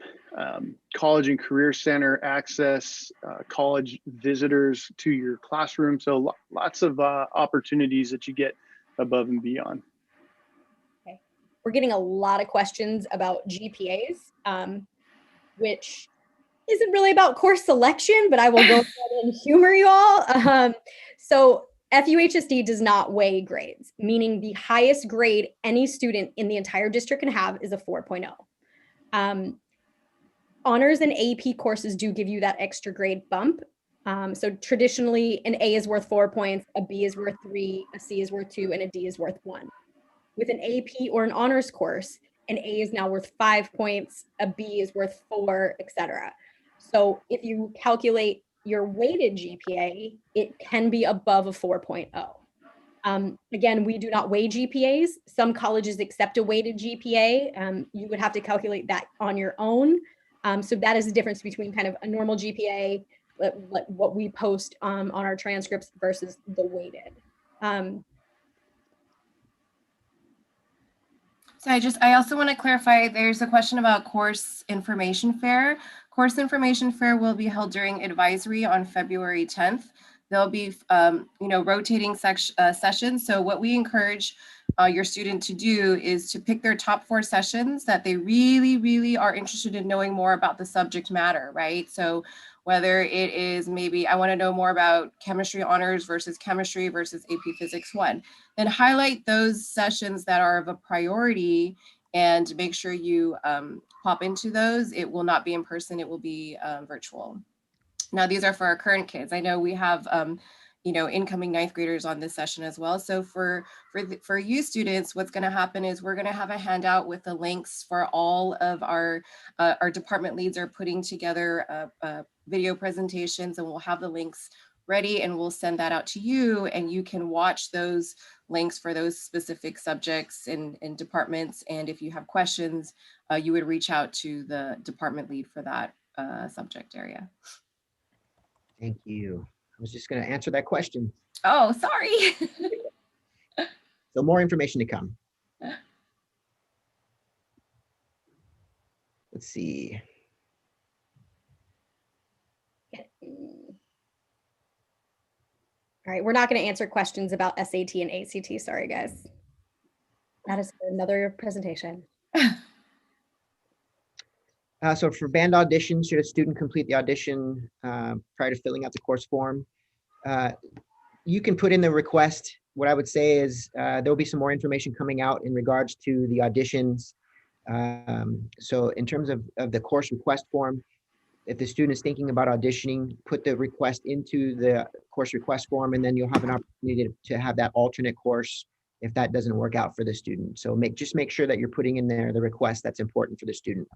college and career center access, college visitors to your classroom. So lots of opportunities that you get above and beyond. We're getting a lot of questions about GPAs, which isn't really about course selection, but I will go ahead and humor you all. So FUHSD does not weigh grades, meaning the highest grade any student in the entire district can have is a 4.0. Honors and AP courses do give you that extra grade bump. So traditionally, an A is worth 4 points, a B is worth 3, a C is worth 2, and a D is worth 1. With an AP or an honors course, an A is now worth 5 points, a B is worth 4, etc. So if you calculate your weighted GPA, it can be above a 4.0. Again, we do not weigh GPAs. Some colleges accept a weighted GPA. You would have to calculate that on your own. So that is the difference between kind of a normal GPA, what we post on our transcripts versus the weighted. So I also want to clarify, there's a question about course information fair. Course information fair will be held during advisory on February 10th. There'll be, rotating sessions. So what we encourage your student to do is to pick their top 4 sessions that they really, really are interested in knowing more about the subject matter, right? So whether it is maybe I want to know more about chemistry honors versus chemistry versus AP Physics 1, then highlight those sessions that are of a priority and make sure you pop into those. It will not be in person, it will be virtual. Now, these are for our current kids. I know we have incoming 9th graders on this session as well. So for you students, what's going to happen is we're going to have a handout with the links for all of our department leads are putting together video presentations, and we'll have the links ready and we'll send that out to you, and you can watch those links for those specific subjects and departments. And if you have questions, you would reach out to the department lead for that subject area. Thank you. I was just going to answer that question. Oh, sorry. So more information to come. Let's see. All right, we're not going to answer questions about SAT and ACT. Sorry, guys. That is for another presentation. So for band auditions, should a student complete the audition prior to filling out the course form? You can put in the request. What I would say is there'll be some more information coming out in regards to the auditions. So in terms of the course request form, if the student is thinking about auditioning, put the request into the course request form, and then you'll have an opportunity to have that alternate course if that doesn't work out for the student. So just make sure that you're putting in there the request that's important for the student.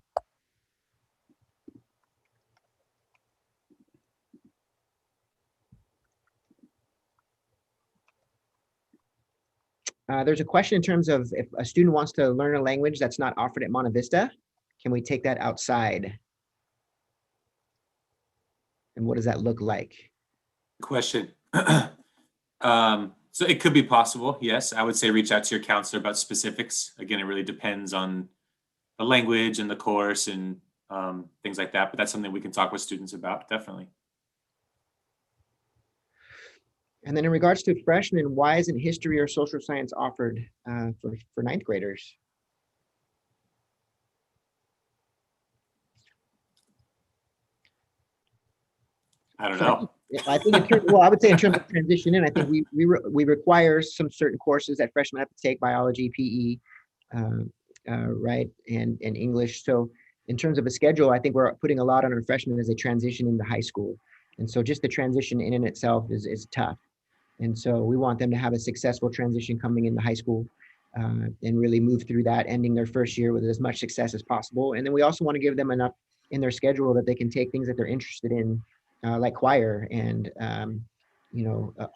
There's a question in terms of if a student wants to learn a language that's not offered at Monte Vista, can we take that outside? And what does that look like? Question. So it could be possible. Yes, I would say reach out to your counselor about specifics. Again, it really depends on the language and the course and things like that. But that's something we can talk with students about, definitely. And then in regards to freshmen, why isn't history or social science offered for ninth graders? I don't So know. I think I would say in terms of transition in, I think we require some certain courses that freshmen have to take: biology, PE, right, and English. So in terms of a schedule, I think we're putting a lot on our freshmen as they transition into high school. And so just the transition in and itself is tough. And so we want them to have a successful transition coming into high school and really move through that, ending their first year with as much success as possible. And then we also want to give them enough in their schedule that they can take things that they're interested in, like choir and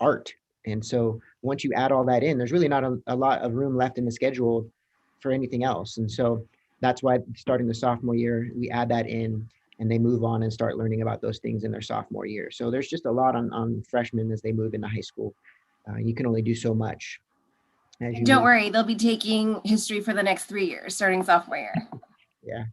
art. And so once you add all that in, there's really not a lot of room left in the schedule for anything else. And so that's why starting the sophomore year, we add that in and they move on and start learning about those things in their sophomore year. So there's just a lot on freshmen as they move into high school. You can only do so much. Don't worry, they'll be taking history for the next 3 years, starting sophomore year. Yeah.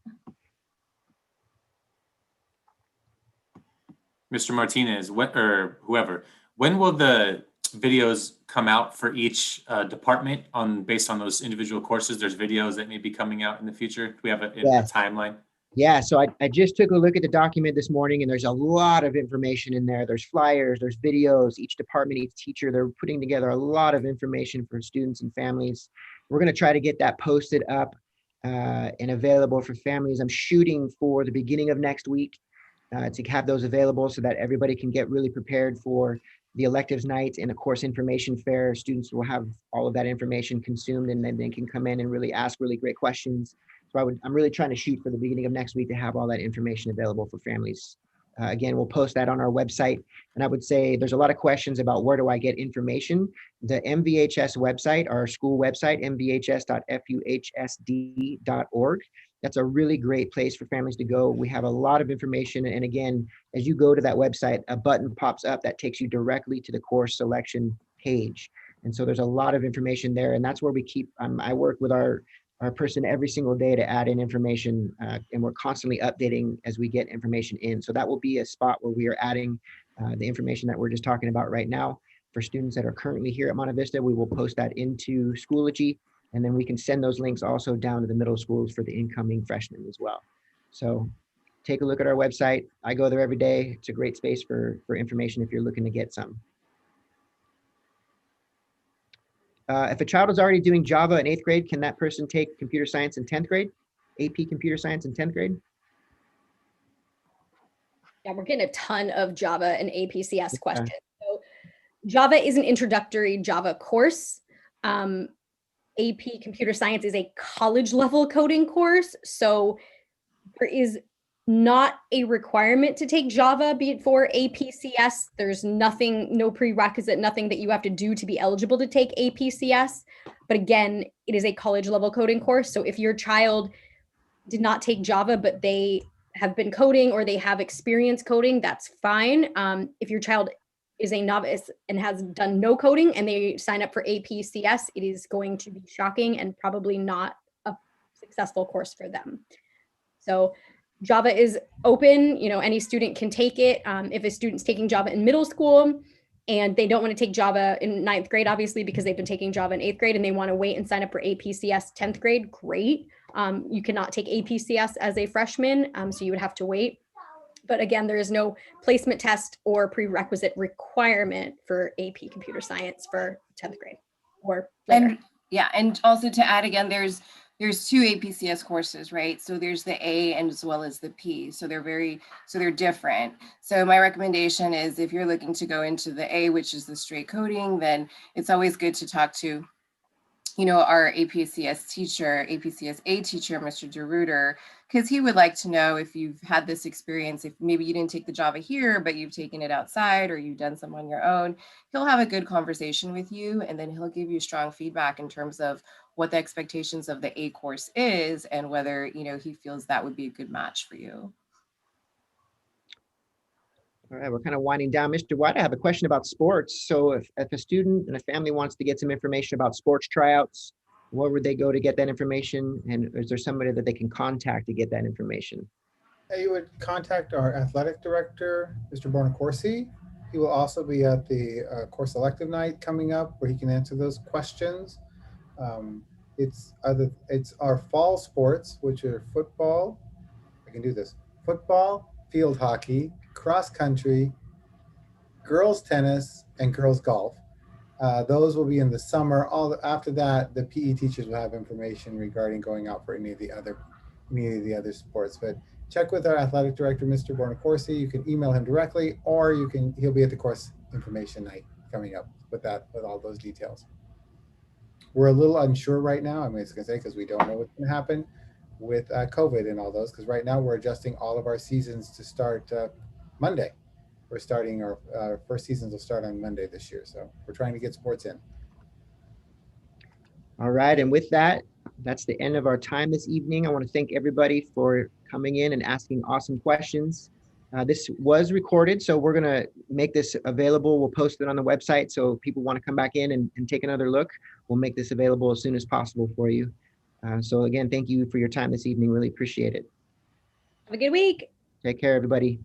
Mr. Martinez, or whoever, when will the videos come out for each department based on those individual courses? There's videos that may be coming out in the future. Do we have a timeline? Yeah, so I just took a look at the document this morning, and there's a lot of information in there. There's flyers, there's videos, each department, each teacher, they're putting together a lot of information for students and families. We're going to try to get that posted up and available for families. I'm shooting for the beginning of next week to have those available so that everybody can get really prepared for the electives night and of course information fair. Students will have all of that information consumed, and then they can come in and really ask really great questions. So I'm really trying to shoot for the beginning of next week to have all that information available for families. Again, we'll post that on our website. And I would say there's a lot of questions about where do I get information. The MVHS website, our school website, mvhs.fuhsd.org. That's a really great place for families to go. We have a lot of information. And again, as you go to that website, a button pops up that takes you directly to the course selection page. And so there's a lot of information there. And that's where we keep, I work with our person every single day to add in information, and we're constantly updating as we get information in. So that will be a spot where we are adding the information that we're just talking about right now. For students that are currently here at Monte Vista, we will post that into Schoology, and then we can send those links also down to the middle schools for the incoming freshmen as well. So take a look at our website. I go there every day. It's a great space for information if you're looking to get some. If a child is already doing Java in 8th grade, can that person take computer science in 10th grade? AP computer science in 10th grade? Yeah, we're getting a ton of Java and APCS questions. So Java is an introductory Java course. AP computer science is a college level coding course. So there is not a requirement to take Java for APCS. There's nothing, no prerequisite, nothing that you have to do to be eligible to take APCS. But again, it is a college level coding course. So if your child did not take Java, but they have been coding or they have experience coding, that's fine. If your child is a novice and has done no coding and they sign up for APCS, it is going to be shocking and probably not a successful course for them. So Java is open, any student can take it. If a student's taking Java in middle school and they don't want to take Java in 9th grade, obviously, because they've been taking Java in 8th grade and they want to wait and sign up for APCS 10th grade, great. You cannot take APCS as a freshman, so you would have to wait. But again, there is no placement test or prerequisite requirement for AP computer science for 10th grade or later. And also to add again, there's 2 APCS courses, right? So there's the A and as well as the P. So they're different. So my recommendation is if you're looking to go into the A, which is the straight coding, then it's always good to talk to, our APCS teacher, APCS A teacher, Mr. DeRuiter, because he would like to know if you've had this experience, if maybe you didn't take the Java here, but you've taken it outside or you've done some on your own. He'll have a good conversation with you, and then he'll give you strong feedback in terms of what the expectations of the A course is and whether, he feels that would be a good match for you. All right, we're kind of winding down. Mr. White, I have a question about sports. So if a student and a family wants to get some information about sports tryouts, where would they go to get that information? And is there somebody that they can contact to get that information? You would contact our athletic director, Mr. Bonacorsi. He will also be at the course elective night coming up where he can answer those questions. It's our fall sports, which are football. I can do this. Football, field hockey, cross country, girls tennis, and girls golf. Those will be in the summer. After that, the PE teachers will have information regarding going out for any of the other sports. But check with our athletic director, Mr. Bonacorsi. You can email him directly, or he'll be at the course information night coming up with all those details. We're a little unsure right now. I mean, it's gonna say because we don't know what's gonna happen with COVID and all those. Because right now we're adjusting all of our seasons to start Monday. We're starting our first seasons will start on Monday this year. So we're trying to get sports in. All right, and with that, that's the end of our time this evening. I want to thank everybody for coming in and asking awesome questions. This was recorded, so we're gonna make this available. We'll post it on the website, so if people want to come back in and take another look, we'll make this available as soon as possible for you. So again, thank you for your time this evening. Really appreciate it. Have a good week. Take care, everybody.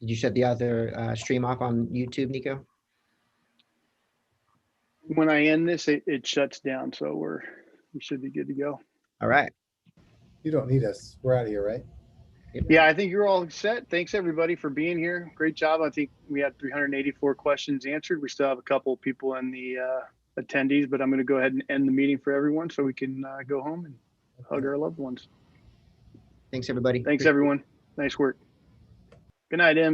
Did you shut the other stream off on YouTube, Nico? When I end this, it shuts down. So we should be good to go. All right. You don't need us. We're out of here, right? Yeah, I think you're all set. Thanks everybody for being here. Great job. I think we had 384 questions answered. We still have a couple of people in the attendees, but I'm going to go ahead and end the meeting for everyone so we can go home and hug our loved ones. Thanks, everybody. Thanks everyone. Nice work. Good night, Em.